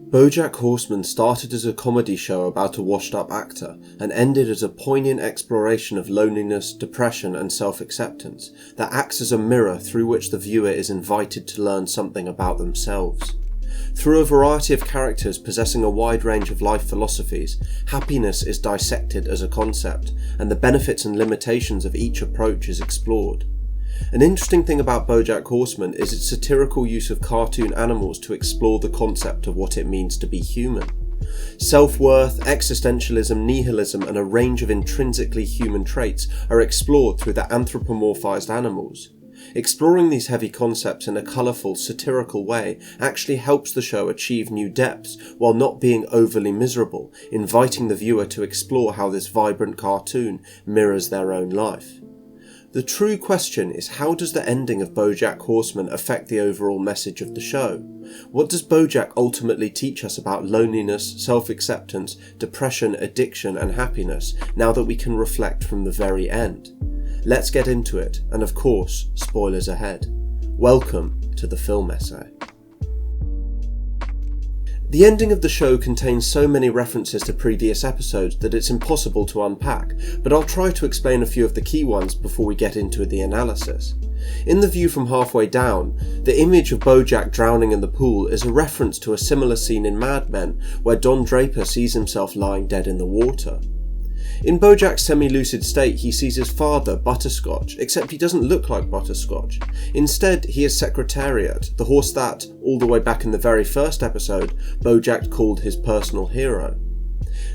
BoJack Horseman started as a comedy show about a washed-up actor and ended as a poignant exploration of loneliness, depression and self-acceptance that acts as a mirror through which the viewer is invited to learn something about themselves. Through a variety of characters possessing a wide range of life philosophies, happiness is dissected as a concept, and the benefits and limitations of each approach is explored. An interesting thing about BoJack Horseman is its satirical use of cartoon animals to explore the concept of what it means to be human. Self-worth, existentialism, nihilism and a range of intrinsically human traits are explored through the anthropomorphized animals. Exploring these heavy concepts in a colourful, satirical way actually helps the show achieve new depths while not being overly miserable, inviting the viewer to explore how this vibrant cartoon mirrors their own life. The true question is, how does the ending of BoJack Horseman affect the overall message of the show? What does BoJack ultimately teach us about loneliness, self-acceptance, depression, addiction and happiness now that we can reflect from the very end? Let's get into it, and of course, spoilers ahead. Welcome to the Film Essay. The ending of the show contains so many references to previous episodes that it's impossible to unpack, but I'll try to explain a few of the key ones before we get into the analysis. In the view from halfway down, the image of BoJack drowning in the pool is a reference to a similar scene in Mad Men, where Don Draper sees himself lying dead in the water. In BoJack's semi-lucid state, he sees his father, Butterscotch, except he doesn't look like Butterscotch. Instead, he is Secretariat, the horse that, all the way back in the very first episode, BoJack called his personal hero.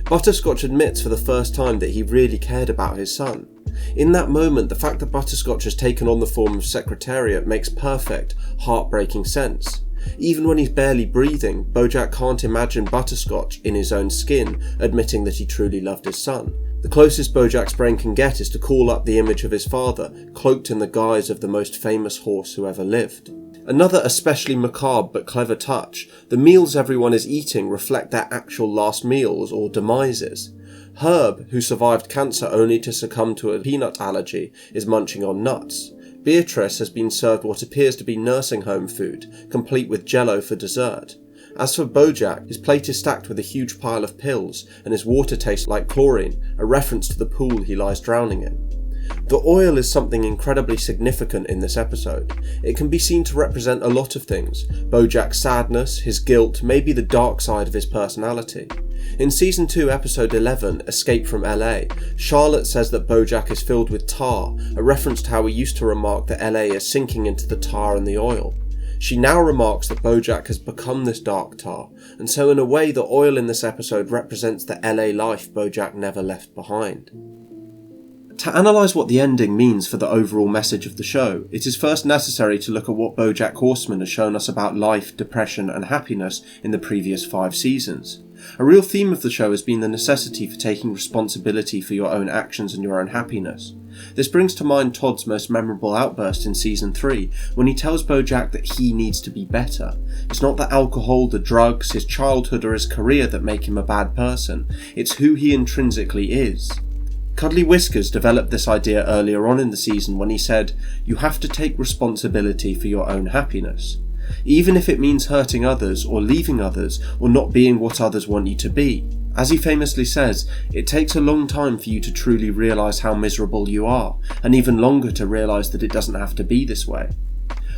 Butterscotch admits for the first time that he really cared about his son. In that moment, the fact that Butterscotch has taken on the form of Secretariat makes perfect, heartbreaking sense. Even when he's barely breathing, BoJack can't imagine Butterscotch in his own skin admitting that he truly loved his son. The closest BoJack's brain can get is to call up the image of his father, cloaked in the guise of the most famous horse who ever lived. Another especially macabre but clever touch, the meals everyone is eating reflect their actual last meals or demises. Herb, who survived cancer only to succumb to a peanut allergy, is munching on nuts. Beatrice has been served what appears to be nursing home food, complete with jello for dessert. As for BoJack, his plate is stacked with a huge pile of pills, and his water tastes like chlorine, a reference to the pool he lies drowning in. The oil is something incredibly significant in this episode. It can be seen to represent a lot of things: BoJack's sadness, his guilt, maybe the dark side of his personality. In Season 2, Episode 11, Escape from LA, Charlotte says that BoJack is filled with tar, a reference to how he used to remark that LA is sinking into the tar and the oil. She now remarks that BoJack has become this dark tar, and so in a way the oil in this episode represents the LA life BoJack never left behind. To analyse what the ending means for the overall message of the show, it is first necessary to look at what BoJack Horseman has shown us about life, depression and happiness in the previous 5 seasons. A real theme of the show has been the necessity for taking responsibility for your own actions and your own happiness. This brings to mind Todd's most memorable outburst in Season 3, when he tells BoJack that he needs to be better. It's not the alcohol, the drugs, his childhood or his career that make him a bad person, it's who he intrinsically is. Cuddly Whiskers developed this idea earlier on in the season when he said, "You have to take responsibility for your own happiness. Even if it means hurting others or leaving others or not being what others want you to be." As he famously says, it takes a long time for you to truly realise how miserable you are, and even longer to realise that it doesn't have to be this way.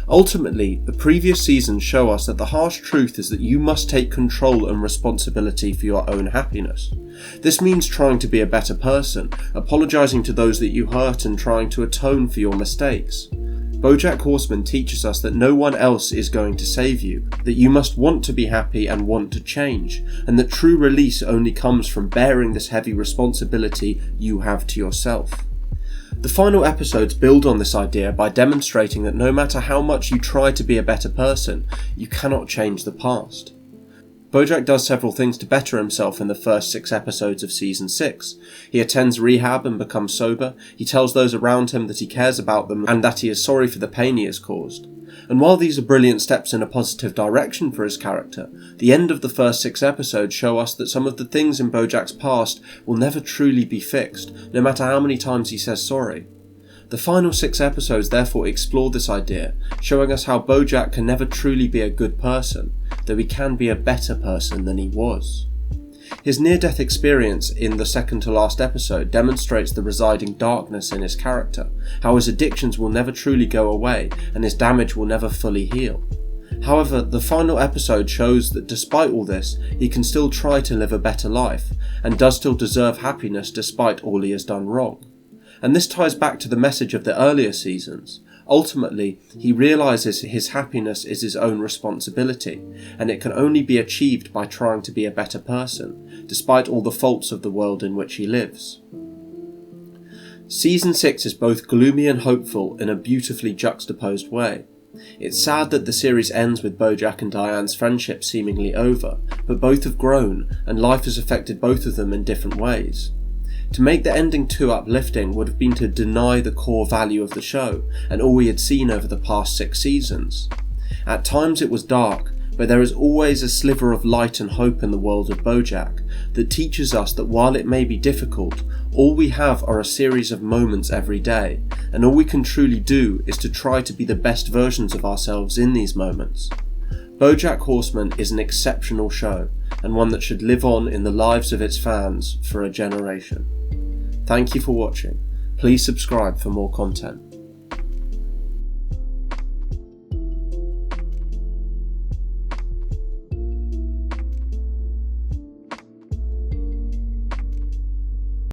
Ultimately, the previous seasons show us that the harsh truth is that you must take control and responsibility for your own happiness. This means trying to be a better person, apologising to those that you hurt and trying to atone for your mistakes. BoJack Horseman teaches us that no one else is going to save you, that you must want to be happy and want to change, and that true release only comes from bearing this heavy responsibility you have to yourself. The final episodes build on this idea by demonstrating that no matter how much you try to be a better person, you cannot change the past. BoJack does several things to better himself in the first 6 episodes of Season 6. He attends rehab and becomes sober, he tells those around him that he cares about them and that he is sorry for the pain he has caused. And while these are brilliant steps in a positive direction for his character, the end of the first 6 episodes show us that some of the things in BoJack's past will never truly be fixed, no matter how many times he says sorry. The final 6 episodes therefore explore this idea, showing us how BoJack can never truly be a good person. though he can be a better person than he was. His near-death experience in the second to last episode demonstrates the residing darkness in his character, how his addictions will never truly go away and his damage will never fully heal. However, the final episode shows that despite all this, he can still try to live a better life, and does still deserve happiness despite all he has done wrong. And this ties back to the message of the earlier seasons. Ultimately, he realises his happiness is his own responsibility, and it can only be achieved by trying to be a better person, despite all the faults of the world in which he lives. Season 6 is both gloomy and hopeful in a beautifully juxtaposed way. It's sad that the series ends with BoJack and Diane's friendship seemingly over, but both have grown, and life has affected both of them in different ways. To make the ending too uplifting would have been to deny the core value of the show, and all we had seen over the past 6 seasons. At times it was dark, but there is always a sliver of light and hope in the world of BoJack that teaches us that while it may be difficult, all we have are a series of moments every day, and all we can truly do is to try to be the best versions of ourselves in these moments. BoJack Horseman is an exceptional show, and one that should live on in the lives of its fans for a generation. Thank you for watching. Please subscribe for more content.